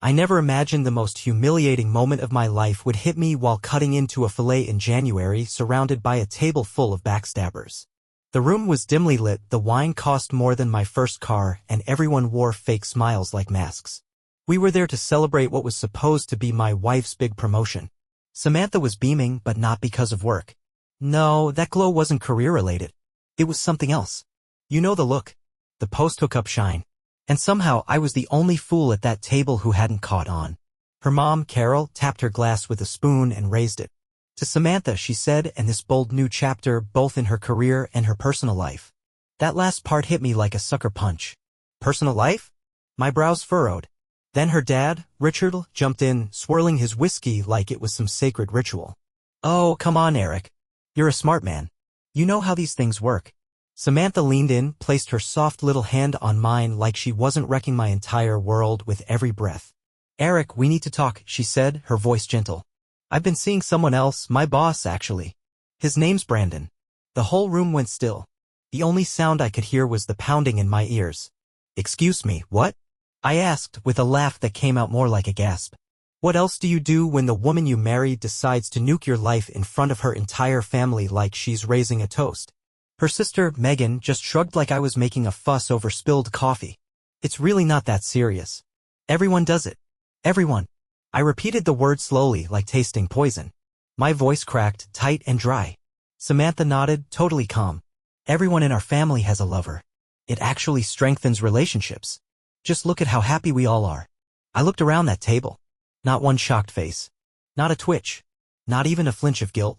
I never imagined the most humiliating moment of my life would hit me while cutting into a fillet in January surrounded by a table full of backstabbers. The room was dimly lit, the wine cost more than my first car, and everyone wore fake smiles like masks. We were there to celebrate what was supposed to be my wife's big promotion. Samantha was beaming, but not because of work. No, that glow wasn't career-related. It was something else. You know the look. The post-hookup shine. And somehow I was the only fool at that table who hadn't caught on. Her mom, Carol, tapped her glass with a spoon and raised it. To Samantha, she said, and this bold new chapter, both in her career and her personal life. That last part hit me like a sucker punch. Personal life? My brows furrowed. Then her dad, Richard, jumped in, swirling his whiskey like it was some sacred ritual. Oh, come on, Eric. You're a smart man. You know how these things work. Samantha leaned in, placed her soft little hand on mine like she wasn't wrecking my entire world with every breath. Eric, we need to talk, she said, her voice gentle. I've been seeing someone else, my boss, actually. His name's Brandon. The whole room went still. The only sound I could hear was the pounding in my ears. Excuse me, what? I asked, with a laugh that came out more like a gasp. What else do you do when the woman you married decides to nuke your life in front of her entire family like she's raising a toast? Her sister, Megan, just shrugged like I was making a fuss over spilled coffee. It's really not that serious. Everyone does it. Everyone. I repeated the word slowly, like tasting poison. My voice cracked, tight and dry. Samantha nodded, totally calm. Everyone in our family has a lover. It actually strengthens relationships. Just look at how happy we all are. I looked around that table. Not one shocked face. Not a twitch. Not even a flinch of guilt.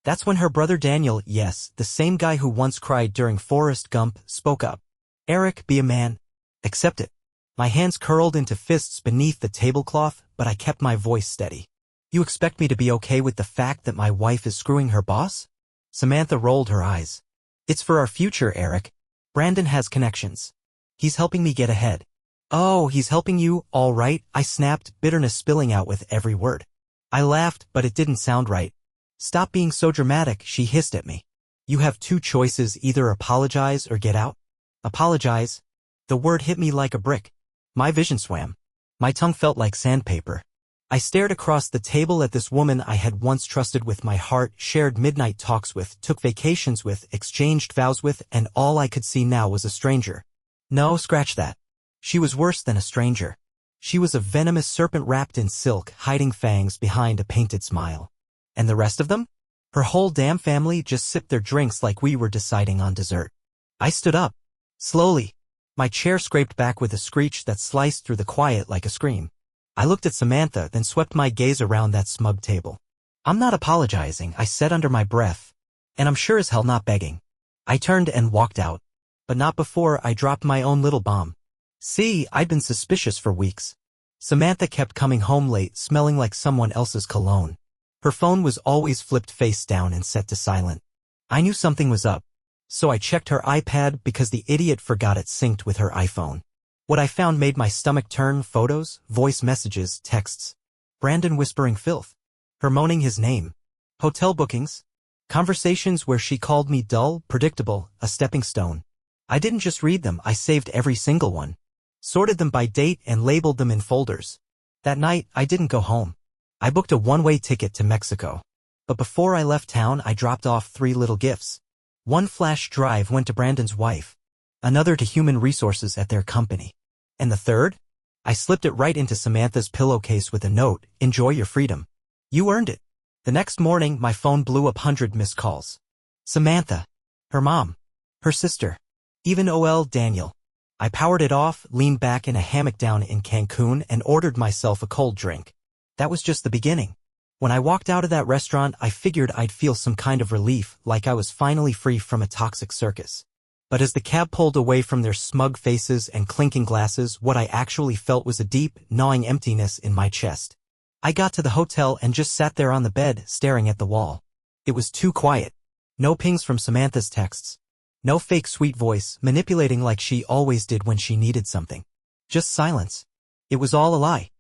That's when her brother Daniel, yes, the same guy who once cried during Forrest Gump, spoke up. Eric, be a man. Accept it. My hands curled into fists beneath the tablecloth, but I kept my voice steady. You expect me to be okay with the fact that my wife is screwing her boss? Samantha rolled her eyes. It's for our future, Eric. Brandon has connections. He's helping me get ahead. Oh, he's helping you, all right, I snapped, bitterness spilling out with every word. I laughed, but it didn't sound right. Stop being so dramatic, she hissed at me. You have two choices, either apologize or get out. Apologize. The word hit me like a brick. My vision swam. My tongue felt like sandpaper. I stared across the table at this woman I had once trusted with my heart, shared midnight talks with, took vacations with, exchanged vows with, and all I could see now was a stranger. No, scratch that. She was worse than a stranger. She was a venomous serpent wrapped in silk, hiding fangs behind a painted smile. And the rest of them? Her whole damn family just sipped their drinks like we were deciding on dessert. I stood up. Slowly. My chair scraped back with a screech that sliced through the quiet like a scream. I looked at Samantha, then swept my gaze around that smug table. I'm not apologizing, I said under my breath. And I'm sure as hell not begging. I turned and walked out. But not before I dropped my own little bomb. See, I'd been suspicious for weeks. Samantha kept coming home late, smelling like someone else's cologne. Her phone was always flipped face down and set to silent. I knew something was up. So I checked her iPad because the idiot forgot it synced with her iPhone. What I found made my stomach turn: photos, voice messages, texts. Brandon whispering filth. Her moaning his name. Hotel bookings. Conversations where she called me dull, predictable, a stepping stone. I didn't just read them, I saved every single one. Sorted them by date and labeled them in folders. That night, I didn't go home. I booked a one-way ticket to Mexico. But before I left town, I dropped off 3 little gifts. One flash drive went to Brandon's wife. Another to human resources at their company. And the third? I slipped it right into Samantha's pillowcase with a note: enjoy your freedom. You earned it. The next morning, my phone blew up 100 missed calls. Samantha. Her mom. Her sister. Even Daniel. I powered it off, leaned back in a hammock down in Cancún, and ordered myself a cold drink. That was just the beginning. When I walked out of that restaurant, I figured I'd feel some kind of relief, like I was finally free from a toxic circus. But as the cab pulled away from their smug faces and clinking glasses, what I actually felt was a deep, gnawing emptiness in my chest. I got to the hotel and just sat there on the bed, staring at the wall. It was too quiet. No pings from Samantha's texts. No fake sweet voice, manipulating like she always did when she needed something. Just silence. It was all a lie.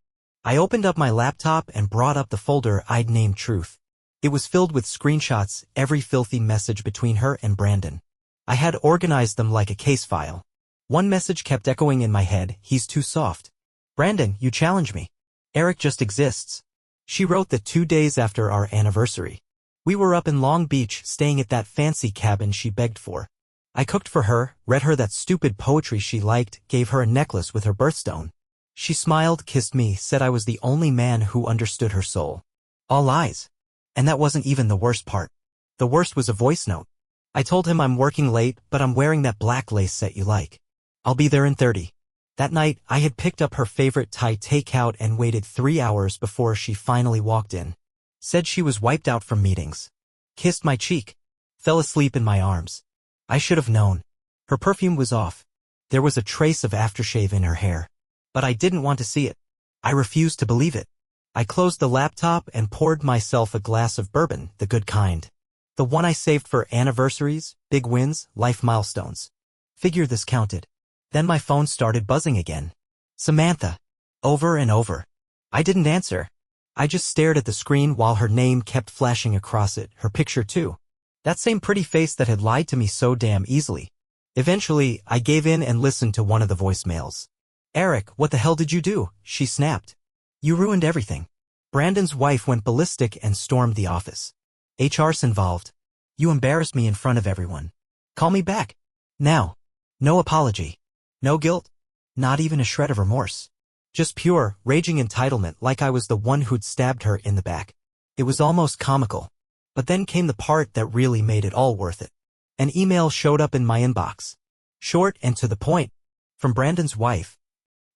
I opened up my laptop and brought up the folder I'd named Truth. It was filled with screenshots, every filthy message between her and Brandon. I had organized them like a case file. One message kept echoing in my head: he's too soft. Brandon, you challenge me. Eric just exists. She wrote that 2 days after our anniversary. We were up in Long Beach staying at that fancy cabin she begged for. I cooked for her, read her that stupid poetry she liked, gave her a necklace with her birthstone. She smiled, kissed me, said I was the only man who understood her soul. All lies. And that wasn't even the worst part. The worst was a voice note. I told him I'm working late, but I'm wearing that black lace set you like. I'll be there in 30. That night, I had picked up her favorite Thai takeout and waited 3 hours before she finally walked in. Said she was wiped out from meetings. Kissed my cheek. Fell asleep in my arms. I should have known. Her perfume was off. There was a trace of aftershave in her hair. But I didn't want to see it. I refused to believe it. I closed the laptop and poured myself a glass of bourbon, the good kind. The one I saved for anniversaries, big wins, life milestones. Figure this counted. Then my phone started buzzing again. Samantha. Over and over. I didn't answer. I just stared at the screen while her name kept flashing across it, her picture too. That same pretty face that had lied to me so damn easily. Eventually, I gave in and listened to one of the voicemails. Eric, what the hell did you do? She snapped. You ruined everything. Brandon's wife went ballistic and stormed the office. HR's involved. You embarrassed me in front of everyone. Call me back. Now. No apology. No guilt. Not even a shred of remorse. Just pure, raging entitlement like I was the one who'd stabbed her in the back. It was almost comical. But then came the part that really made it all worth it. An email showed up in my inbox. Short and to the point. From Brandon's wife.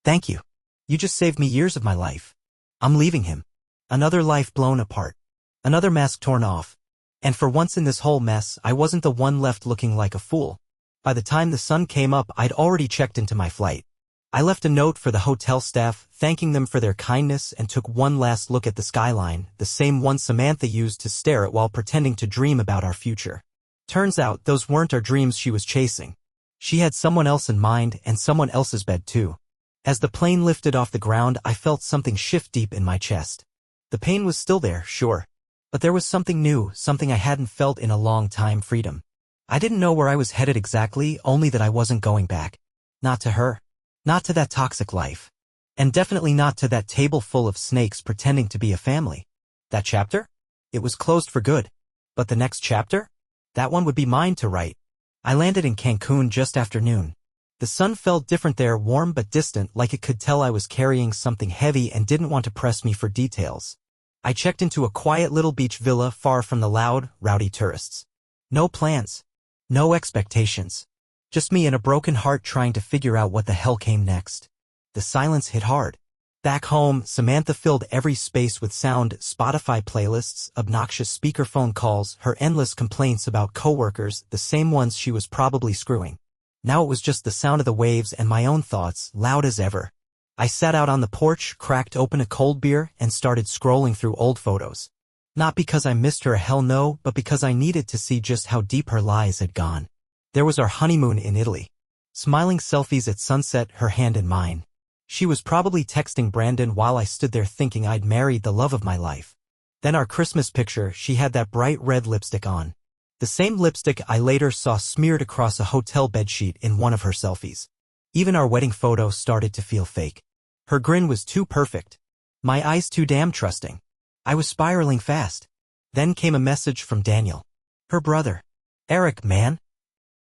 Thank you. You just saved me years of my life. I'm leaving him. Another life blown apart. Another mask torn off. And for once in this whole mess, I wasn't the one left looking like a fool. By the time the sun came up, I'd already checked into my flight. I left a note for the hotel staff, thanking them for their kindness, and took one last look at the skyline, the same one Samantha used to stare at while pretending to dream about our future. Turns out, those weren't our dreams she was chasing. She had someone else in mind, and someone else's bed too. As the plane lifted off the ground, I felt something shift deep in my chest. The pain was still there, sure. But there was something new, something I hadn't felt in a long time, freedom. I didn't know where I was headed exactly, only that I wasn't going back. Not to her. Not to that toxic life. And definitely not to that table full of snakes pretending to be a family. That chapter? It was closed for good. But the next chapter? That one would be mine to write. I landed in Cancún just after noon. The sun felt different there, warm but distant, like it could tell I was carrying something heavy and didn't want to press me for details. I checked into a quiet little beach villa far from the loud, rowdy tourists. No plans. No expectations. Just me and a broken heart trying to figure out what the hell came next. The silence hit hard. Back home, Samantha filled every space with sound, Spotify playlists, obnoxious speakerphone calls, her endless complaints about coworkers, the same ones she was probably screwing. Now it was just the sound of the waves and my own thoughts, loud as ever. I sat out on the porch, cracked open a cold beer, and started scrolling through old photos. Not because I missed her, hell no, but because I needed to see just how deep her lies had gone. There was our honeymoon in Italy. Smiling selfies at sunset, her hand in mine. She was probably texting Brandon while I stood there thinking I'd married the love of my life. Then our Christmas picture, she had that bright red lipstick on. The same lipstick I later saw smeared across a hotel bedsheet in one of her selfies. Even our wedding photo started to feel fake. Her grin was too perfect. My eyes too damn trusting. I was spiraling fast. Then came a message from Daniel. Her brother. Eric, man.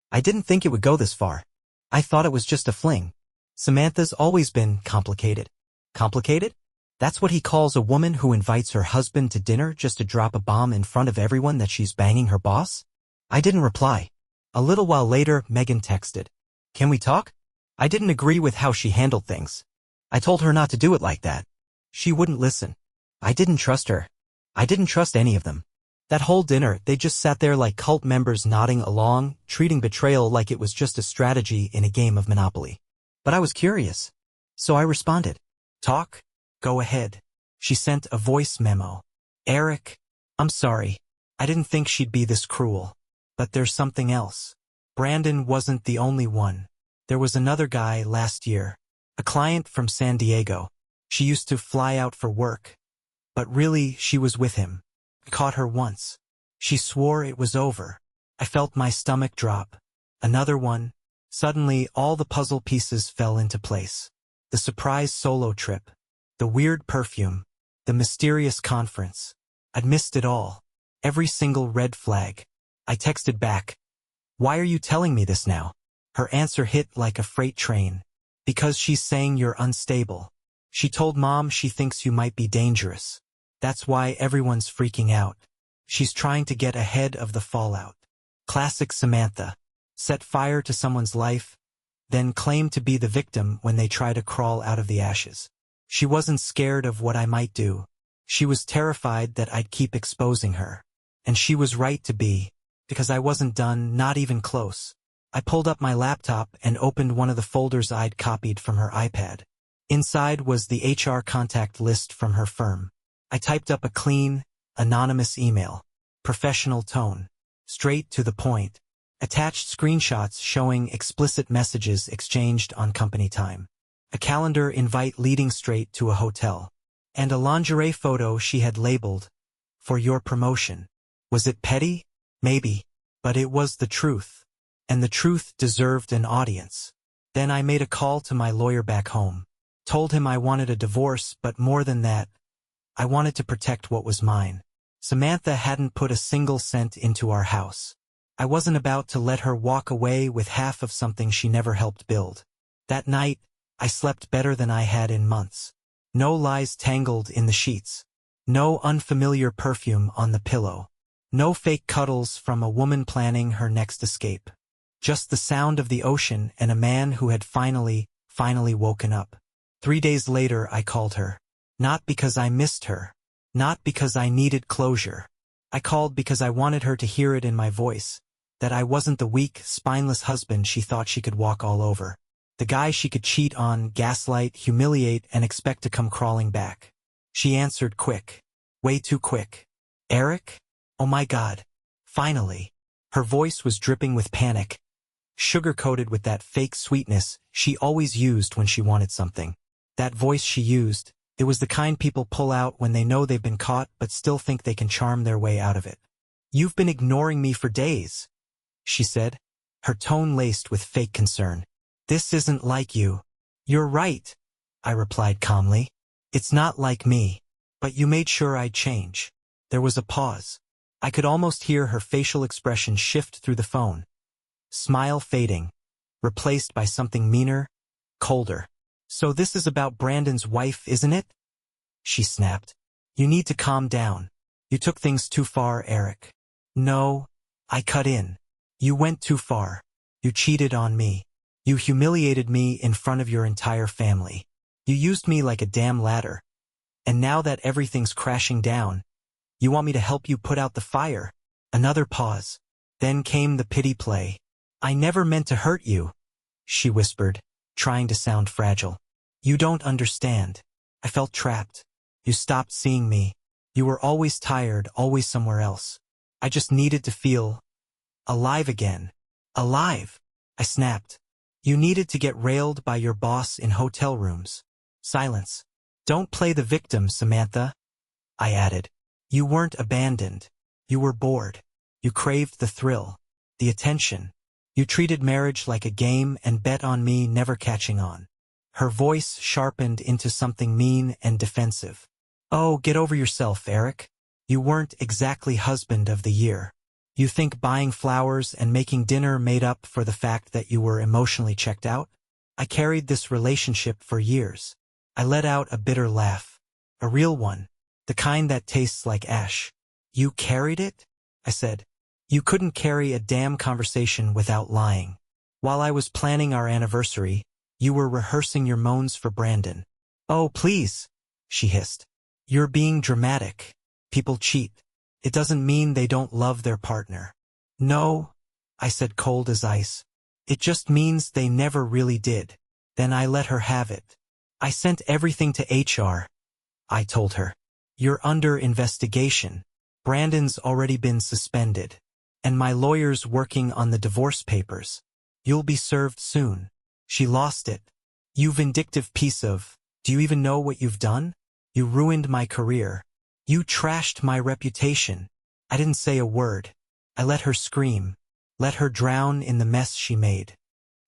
I didn't think it would go this far. I thought it was just a fling. Samantha's always been complicated. Complicated? That's what he calls a woman who invites her husband to dinner just to drop a bomb in front of everyone that she's banging her boss? I didn't reply. A little while later, Megan texted. Can we talk? I didn't agree with how she handled things. I told her not to do it like that. She wouldn't listen. I didn't trust her. I didn't trust any of them. That whole dinner, they just sat there like cult members nodding along, treating betrayal like it was just a strategy in a game of Monopoly. But I was curious. So I responded. Talk? Go ahead. She sent a voice memo. Eric, I'm sorry. I didn't think she'd be this cruel. But there's something else. Brandon wasn't the only one. There was another guy last year. A client from San Diego. She used to fly out for work. But really, she was with him. I caught her once. She swore it was over. I felt my stomach drop. Another one. Suddenly, all the puzzle pieces fell into place. The surprise solo trip. The weird perfume. The mysterious conference. I'd missed it all. Every single red flag. I texted back. Why are you telling me this now? Her answer hit like a freight train. Because she's saying you're unstable. She told Mom she thinks you might be dangerous. That's why everyone's freaking out. She's trying to get ahead of the fallout. Classic Samantha. Set fire to someone's life, then claim to be the victim when they try to crawl out of the ashes. She wasn't scared of what I might do. She was terrified that I'd keep exposing her. And she was right to be, because I wasn't done, not even close. I pulled up my laptop and opened one of the folders I'd copied from her iPad. Inside was the HR contact list from her firm. I typed up a clean, anonymous email. Professional tone. Straight to the point. Attached screenshots showing explicit messages exchanged on company time. A calendar invite leading straight to a hotel. And a lingerie photo she had labeled, "For your promotion." Was it petty? Maybe. But it was the truth. And the truth deserved an audience. Then I made a call to my lawyer back home. Told him I wanted a divorce, but more than that, I wanted to protect what was mine. Samantha hadn't put a single cent into our house. I wasn't about to let her walk away with half of something she never helped build. That night, I slept better than I had in months. No lies tangled in the sheets. No unfamiliar perfume on the pillow. No fake cuddles from a woman planning her next escape. Just the sound of the ocean and a man who had finally woken up. 3 days later I called her. Not because I missed her. Not because I needed closure. I called because I wanted her to hear it in my voice. That I wasn't the weak, spineless husband she thought she could walk all over. The guy she could cheat on, gaslight, humiliate, and expect to come crawling back. She answered quick. Way too quick. Eric? Oh my God. Finally. Her voice was dripping with panic, sugar-coated with that fake sweetness she always used when she wanted something. That voice she used, it was the kind people pull out when they know they've been caught but still think they can charm their way out of it. You've been ignoring me for days, she said, her tone laced with fake concern. This isn't like you. You're right, I replied calmly. It's not like me. But you made sure I'd change. There was a pause. I could almost hear her facial expression shift through the phone. Smile fading, replaced by something meaner, colder. So this is about Brandon's wife, isn't it? She snapped. You need to calm down. You took things too far, Eric. No, I cut in. You went too far. You cheated on me. You humiliated me in front of your entire family. You used me like a damn ladder. And now that everything's crashing down, you want me to help you put out the fire? Another pause. Then came the pity play. I never meant to hurt you, she whispered, trying to sound fragile. You don't understand. I felt trapped. You stopped seeing me. You were always tired, always somewhere else. I just needed to feel alive again. Alive, I snapped. You needed to get railed by your boss in hotel rooms. Silence. Don't play the victim, Samantha, I added. You weren't abandoned. You were bored. You craved the thrill, the attention. You treated marriage like a game and bet on me never catching on. Her voice sharpened into something mean and defensive. Oh, get over yourself, Eric. You weren't exactly husband of the year. You think buying flowers and making dinner made up for the fact that you were emotionally checked out? I carried this relationship for years. I let out a bitter laugh. A real one. The kind that tastes like ash. You carried it? I said. You couldn't carry a damn conversation without lying. While I was planning our anniversary, you were rehearsing your moans for Brandon. Oh, please, she hissed. You're being dramatic. People cheat. It doesn't mean they don't love their partner. No, I said cold as ice. It just means they never really did. Then I let her have it. I sent everything to HR, I told her. You're under investigation. Brandon's already been suspended. And my lawyer's working on the divorce papers. You'll be served soon. She lost it. You vindictive piece of, do you even know what you've done? You ruined my career. You trashed my reputation. I didn't say a word. I let her scream. Let her drown in the mess she made.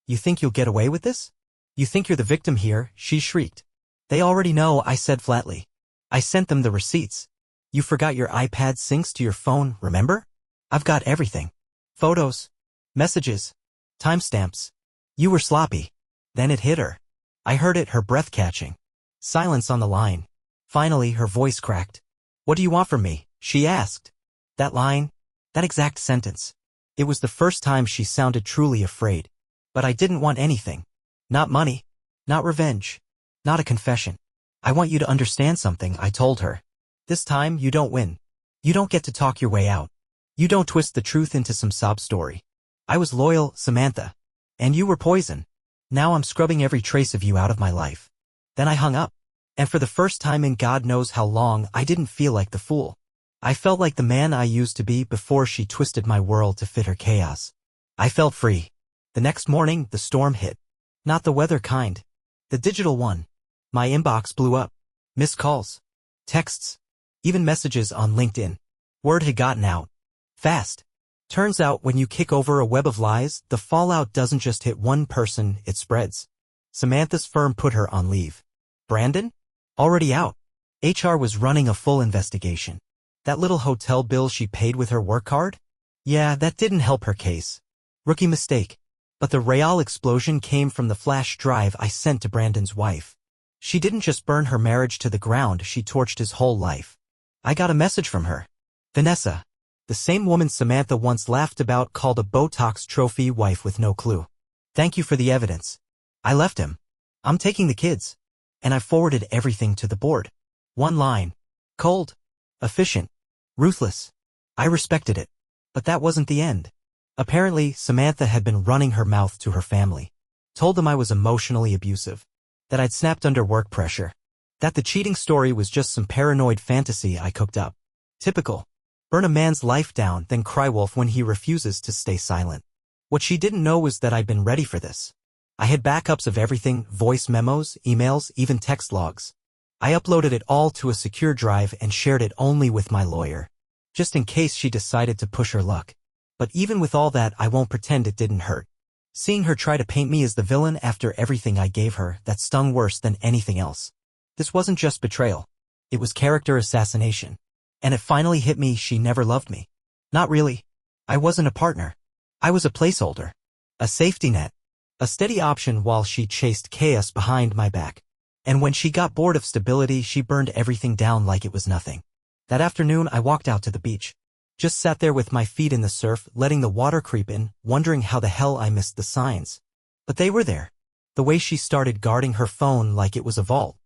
You think you'll get away with this? You think you're the victim here, she shrieked. They already know, I said flatly. I sent them the receipts. You forgot your iPad syncs to your phone, remember? I've got everything. Photos. Messages. Timestamps. You were sloppy. Then it hit her. I heard it, her breath catching. Silence on the line. Finally, her voice cracked. What do you want from me? She asked. That line. That exact sentence. It was the first time she sounded truly afraid. But I didn't want anything. Not money. Not revenge. Not a confession. I want you to understand something, I told her. This time, you don't win. You don't get to talk your way out. You don't twist the truth into some sob story. I was loyal, Samantha. And you were poison. Now I'm scrubbing every trace of you out of my life. Then I hung up. And for the first time in God knows how long, I didn't feel like the fool. I felt like the man I used to be before she twisted my world to fit her chaos. I felt free. The next morning, the storm hit. Not the weather kind. The digital one. My inbox blew up. Missed calls. Texts. Even messages on LinkedIn. Word had gotten out. Fast. Turns out when you kick over a web of lies, the fallout doesn't just hit one person, it spreads. Samantha's firm put her on leave. Brandon? Already out. HR was running a full investigation. That little hotel bill she paid with her work card? Yeah, that didn't help her case. Rookie mistake. But the real explosion came from the flash drive I sent to Brandon's wife. She didn't just burn her marriage to the ground, she torched his whole life. I got a message from her. Vanessa. The same woman Samantha once laughed about, called a Botox trophy wife with no clue. Thank you for the evidence. I left him. I'm taking the kids. And I forwarded everything to the board. One line. Cold. Efficient. Ruthless. I respected it. But that wasn't the end. Apparently, Samantha had been running her mouth to her family. Told them I was emotionally abusive. That I'd snapped under work pressure. That the cheating story was just some paranoid fantasy I cooked up. Typical. Burn a man's life down, then cry wolf when he refuses to stay silent. What she didn't know was that I'd been ready for this. I had backups of everything, voice memos, emails, even text logs. I uploaded it all to a secure drive and shared it only with my lawyer. Just in case she decided to push her luck. But even with all that, I won't pretend it didn't hurt. Seeing her try to paint me as the villain after everything I gave her, that stung worse than anything else. This wasn't just betrayal. It was character assassination. And it finally hit me, she never loved me. Not really. I wasn't a partner. I was a placeholder. A safety net. A steady option while she chased chaos behind my back. And when she got bored of stability, she burned everything down like it was nothing. That afternoon, I walked out to the beach. Just sat there with my feet in the surf, letting the water creep in, wondering how the hell I missed the signs. But they were there. The way she started guarding her phone like it was a vault.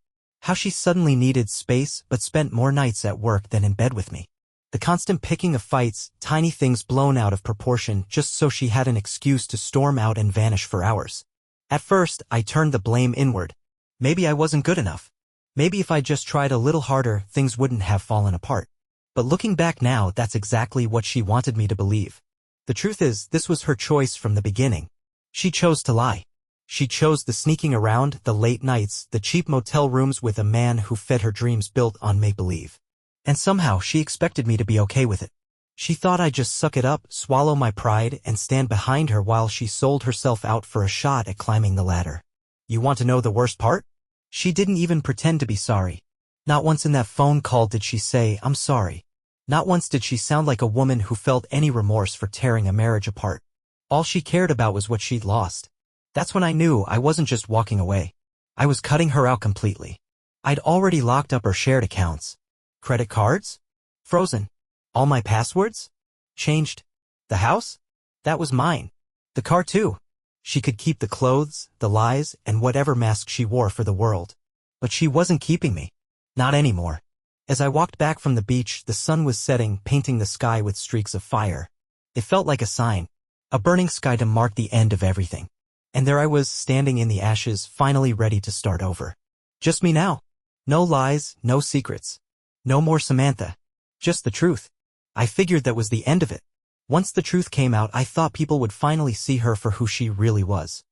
How she suddenly needed space but spent more nights at work than in bed with me. The constant picking of fights, tiny things blown out of proportion just so she had an excuse to storm out and vanish for hours. At first, I turned the blame inward. Maybe I wasn't good enough. Maybe if I just tried a little harder, things wouldn't have fallen apart. But looking back now, that's exactly what she wanted me to believe. The truth is, this was her choice from the beginning. She chose to lie. She chose the sneaking around, the late nights, the cheap motel rooms with a man who fed her dreams built on make-believe. And somehow she expected me to be okay with it. She thought I'd just suck it up, swallow my pride, and stand behind her while she sold herself out for a shot at climbing the ladder. You want to know the worst part? She didn't even pretend to be sorry. Not once in that phone call did she say, "I'm sorry." Not once did she sound like a woman who felt any remorse for tearing a marriage apart. All she cared about was what she'd lost. That's when I knew I wasn't just walking away. I was cutting her out completely. I'd already locked up her shared accounts. Credit cards? Frozen. All my passwords? Changed. The house? That was mine. The car too. She could keep the clothes, the lies, and whatever mask she wore for the world. But she wasn't keeping me. Not anymore. As I walked back from the beach, the sun was setting, painting the sky with streaks of fire. It felt like a sign. A burning sky to mark the end of everything. And there I was, standing in the ashes, finally ready to start over. Just me now. No lies, no secrets. No more Samantha. Just the truth. I figured that was the end of it. Once the truth came out, I thought people would finally see her for who she really was.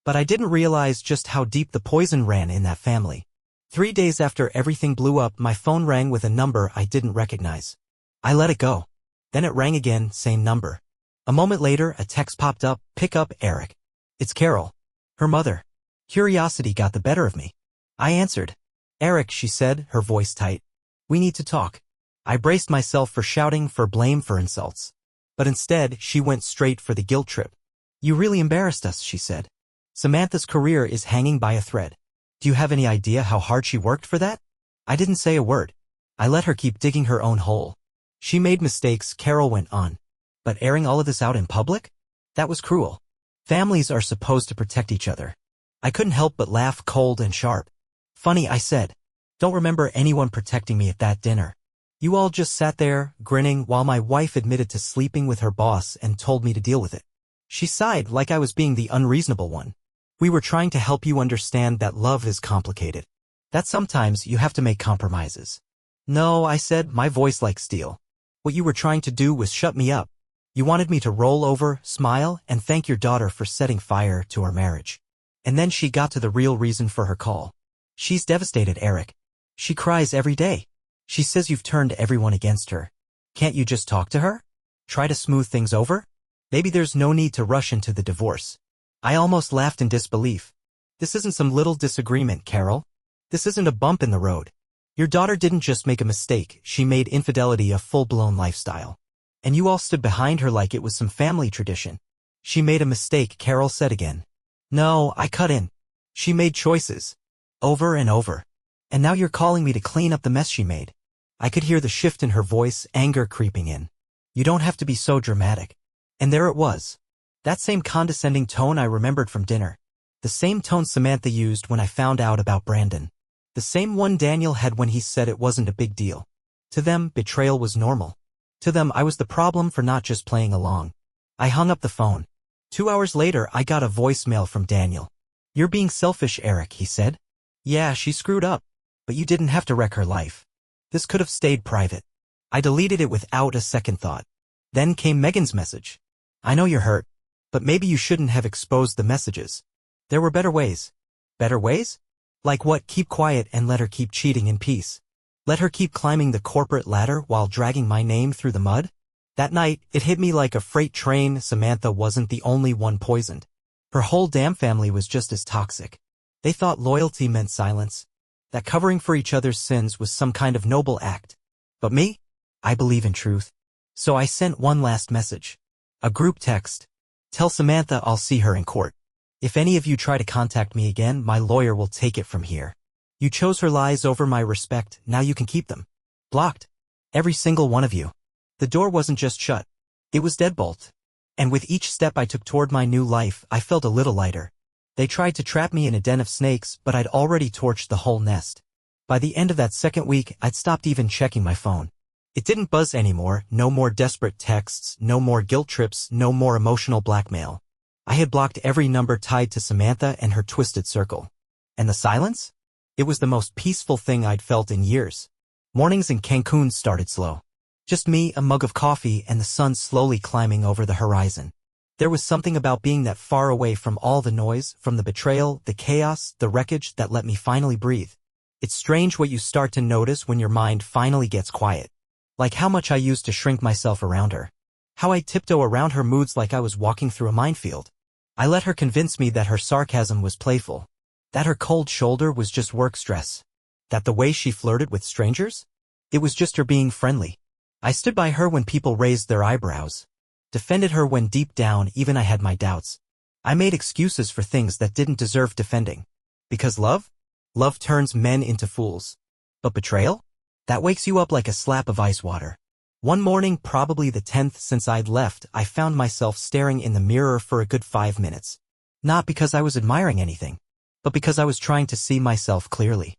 But I didn't realize just how deep the poison ran in that family. 3 days after everything blew up, my phone rang with a number I didn't recognize. I let it go. Then it rang again, same number. A moment later, a text popped up, "Pick up, Eric. It's Carol." Her mother. Curiosity got the better of me. I answered. Eric, she said, her voice tight. We need to talk. I braced myself for shouting, for blame, for insults. But instead, she went straight for the guilt trip. You really embarrassed us, she said. Samantha's career is hanging by a thread. Do you have any idea how hard she worked for that? I didn't say a word. I let her keep digging her own hole. She made mistakes, Carol went on. But airing all of this out in public? That was cruel. Families are supposed to protect each other. I couldn't help but laugh, cold and sharp. Funny, I said. Don't remember anyone protecting me at that dinner. You all just sat there, grinning, while my wife admitted to sleeping with her boss and told me to deal with it. She sighed like I was being the unreasonable one. We were trying to help you understand that love is complicated. That sometimes you have to make compromises. No, I said, my voice like steel. What you were trying to do was shut me up. You wanted me to roll over, smile, and thank your daughter for setting fire to our marriage. And then she got to the real reason for her call. She's devastated, Eric. She cries every day. She says you've turned everyone against her. Can't you just talk to her? Try to smooth things over? Maybe there's no need to rush into the divorce. I almost laughed in disbelief. This isn't some little disagreement, Carol. This isn't a bump in the road. Your daughter didn't just make a mistake, she made infidelity a full-blown lifestyle. And you all stood behind her like it was some family tradition. She made a mistake, Carol said again. No, I cut in. She made choices. Over and over. And now you're calling me to clean up the mess she made. I could hear the shift in her voice, anger creeping in. You don't have to be so dramatic. And there it was. That same condescending tone I remembered from dinner. The same tone Samantha used when I found out about Brandon. The same one Daniel had when he said it wasn't a big deal. To them, betrayal was normal. To them, I was the problem for not just playing along. I hung up the phone. 2 hours later, I got a voicemail from Daniel. You're being selfish, Eric, he said. Yeah, she screwed up. But you didn't have to wreck her life. This could have stayed private. I deleted it without a second thought. Then came Megan's message. I know you're hurt, but maybe you shouldn't have exposed the messages. There were better ways. Better ways? Like what? Keep quiet and let her keep cheating in peace. Let her keep climbing the corporate ladder while dragging my name through the mud? That night, it hit me like a freight train. Samantha wasn't the only one poisoned. Her whole damn family was just as toxic. They thought loyalty meant silence, that covering for each other's sins was some kind of noble act. But me? I believe in truth. So I sent one last message. A group text. Tell Samantha I'll see her in court. If any of you try to contact me again, my lawyer will take it from here. You chose her lies over my respect, now you can keep them. Blocked. Every single one of you. The door wasn't just shut. It was deadbolt. And with each step I took toward my new life, I felt a little lighter. They tried to trap me in a den of snakes, but I'd already torched the whole nest. By the end of that second week, I'd stopped even checking my phone. It didn't buzz anymore, no more desperate texts, no more guilt trips, no more emotional blackmail. I had blocked every number tied to Samantha and her twisted circle. And the silence? It was the most peaceful thing I'd felt in years. Mornings in Cancún started slow. Just me, a mug of coffee, and the sun slowly climbing over the horizon. There was something about being that far away from all the noise, from the betrayal, the chaos, the wreckage that let me finally breathe. It's strange what you start to notice when your mind finally gets quiet. Like how much I used to shrink myself around her. How I tiptoe around her moods like I was walking through a minefield. I let her convince me that her sarcasm was playful. That her cold shoulder was just work stress. That the way she flirted with strangers? It was just her being friendly. I stood by her when people raised their eyebrows. Defended her when deep down even I had my doubts. I made excuses for things that didn't deserve defending. Because love? Love turns men into fools. But betrayal? That wakes you up like a slap of ice water. One morning, probably the 10th since I'd left, I found myself staring in the mirror for a good 5 minutes. Not because I was admiring anything, but because I was trying to see myself clearly.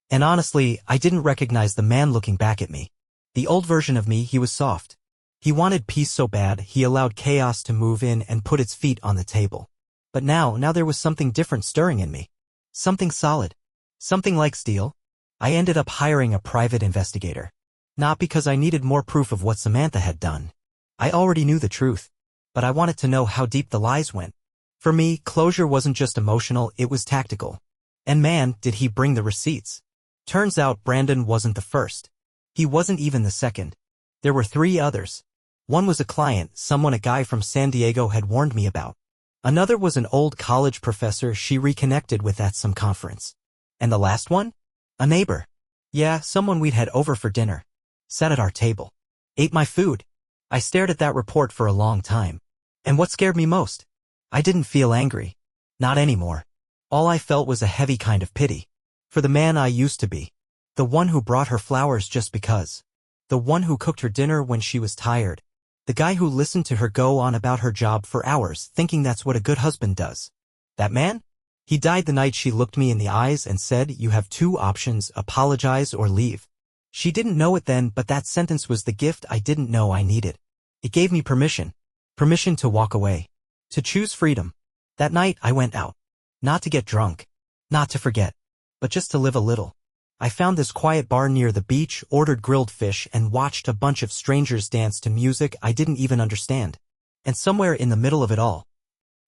And honestly, I didn't recognize the man looking back at me. The old version of me, he was soft. He wanted peace so bad, he allowed chaos to move in and put its feet on the table. But now there was something different stirring in me. Something solid. Something like steel. I ended up hiring a private investigator. Not because I needed more proof of what Samantha had done. I already knew the truth. But I wanted to know how deep the lies went. For me, closure wasn't just emotional, it was tactical. And man, did he bring the receipts. Turns out Brandon wasn't the first. He wasn't even the second. There were 3 others. One was a client, someone a guy from San Diego had warned me about. Another was an old college professor she reconnected with at some conference. And the last one? A neighbor. Yeah, someone we'd had over for dinner. Sat at our table. Ate my food. I stared at that report for a long time. And what scared me most? I didn't feel angry. Not anymore. All I felt was a heavy kind of pity. For the man I used to be. The one who brought her flowers just because. The one who cooked her dinner when she was tired. The guy who listened to her go on about her job for hours, thinking that's what a good husband does. That man? He died the night she looked me in the eyes and said, "You have two options, apologize or leave." She didn't know it then, but that sentence was the gift I didn't know I needed. It gave me permission. Permission to walk away. To choose freedom. That night I went out. Not to get drunk. Not to forget. But just to live a little. I found this quiet bar near the beach, ordered grilled fish, and watched a bunch of strangers dance to music I didn't even understand. And somewhere in the middle of it all,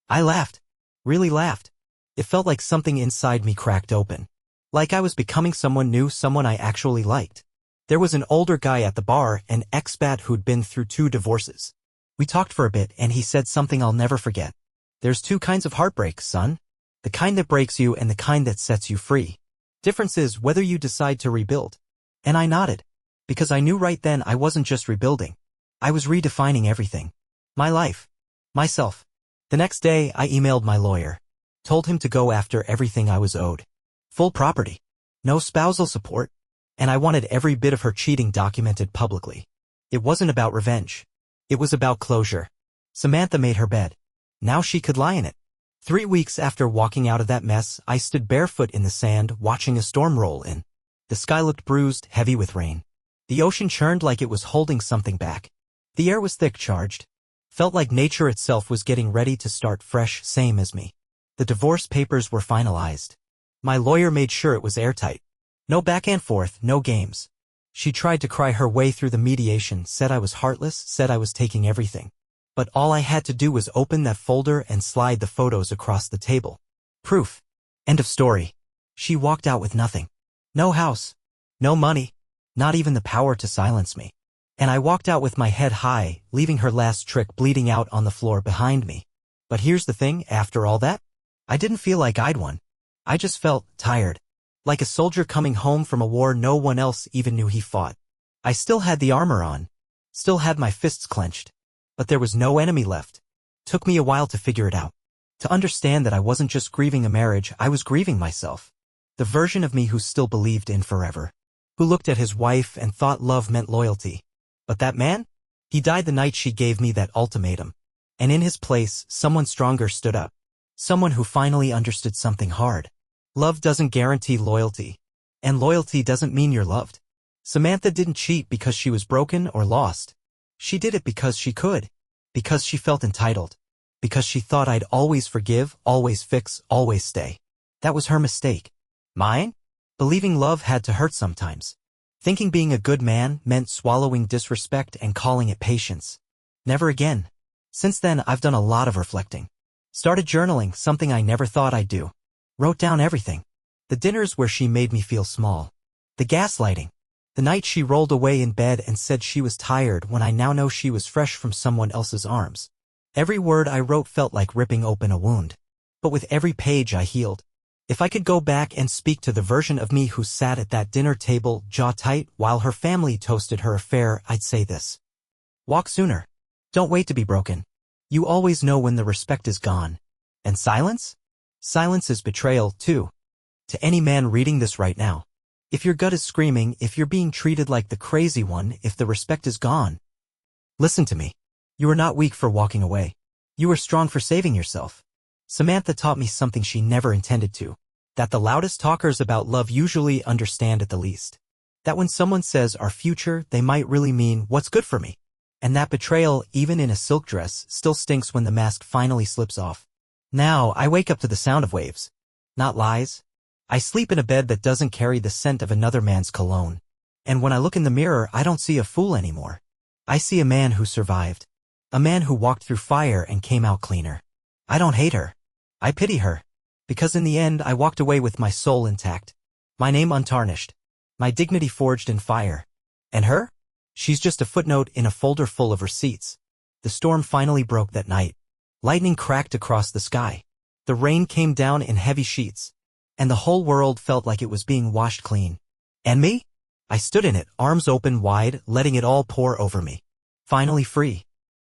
I laughed. Really laughed. It felt like something inside me cracked open. Like I was becoming someone new, someone I actually liked. There was an older guy at the bar, an expat who'd been through 2 divorces. We talked for a bit and he said something I'll never forget. There's 2 kinds of heartbreak, son. The kind that breaks you and the kind that sets you free. Difference is whether you decide to rebuild. And I nodded. Because I knew right then I wasn't just rebuilding. I was redefining everything. My life. Myself. The next day I emailed my lawyer. Told him to go after everything I was owed. Full property. No spousal support. And I wanted every bit of her cheating documented publicly. It wasn't about revenge. It was about closure. Samantha made her bed. Now she could lie in it. 3 weeks after walking out of that mess, I stood barefoot in the sand, watching a storm roll in. The sky looked bruised, heavy with rain. The ocean churned like it was holding something back. The air was thick charged. Felt like nature itself was getting ready to start fresh, same as me. The divorce papers were finalized. My lawyer made sure it was airtight. No back and forth, no games. She tried to cry her way through the mediation, said I was heartless, said I was taking everything. But all I had to do was open that folder and slide the photos across the table. Proof. End of story. She walked out with nothing. No house. No money. Not even the power to silence me. And I walked out with my head high, leaving her last trick bleeding out on the floor behind me. But here's the thing, after all that, I didn't feel like I'd won. I just felt tired. Like a soldier coming home from a war no one else even knew he fought. I still had the armor on. Still had my fists clenched. But there was no enemy left. Took me a while to figure it out. To understand that I wasn't just grieving a marriage, I was grieving myself. The version of me who still believed in forever. Who looked at his wife and thought love meant loyalty. But that man? He died the night she gave me that ultimatum. And in his place, someone stronger stood up. Someone who finally understood something hard. Love doesn't guarantee loyalty. And loyalty doesn't mean you're loved. Samantha didn't cheat because she was broken or lost. She did it because she could. Because she felt entitled. Because she thought I'd always forgive, always fix, always stay. That was her mistake. Mine? Believing love had to hurt sometimes. Thinking being a good man meant swallowing disrespect and calling it patience. Never again. Since then, I've done a lot of reflecting. Started journaling, something I never thought I'd do. Wrote down everything. The dinners where she made me feel small. The gaslighting. The night she rolled away in bed and said she was tired when I now know she was fresh from someone else's arms. Every word I wrote felt like ripping open a wound. But with every page I healed. If I could go back and speak to the version of me who sat at that dinner table, jaw tight, while her family toasted her affair, I'd say this. Walk sooner. Don't wait to be broken. You always know when the respect is gone. And silence? Silence is betrayal, too. To any man reading this right now. If your gut is screaming, if you're being treated like the crazy one, if the respect is gone. Listen to me. You are not weak for walking away. You are strong for saving yourself. Samantha taught me something she never intended to. That the loudest talkers about love usually understand at the least. That when someone says our future, they might really mean what's good for me. And that betrayal, even in a silk dress, still stinks when the mask finally slips off. Now, I wake up to the sound of waves. Not lies. I sleep in a bed that doesn't carry the scent of another man's cologne. And when I look in the mirror, I don't see a fool anymore. I see a man who survived. A man who walked through fire and came out cleaner. I don't hate her. I pity her. Because in the end, I walked away with my soul intact. My name untarnished. My dignity forged in fire. And her? She's just a footnote in a folder full of receipts. The storm finally broke that night. Lightning cracked across the sky. The rain came down in heavy sheets. and the whole world felt like it was being washed clean. And me? I stood in it, arms open wide, letting it all pour over me. Finally free.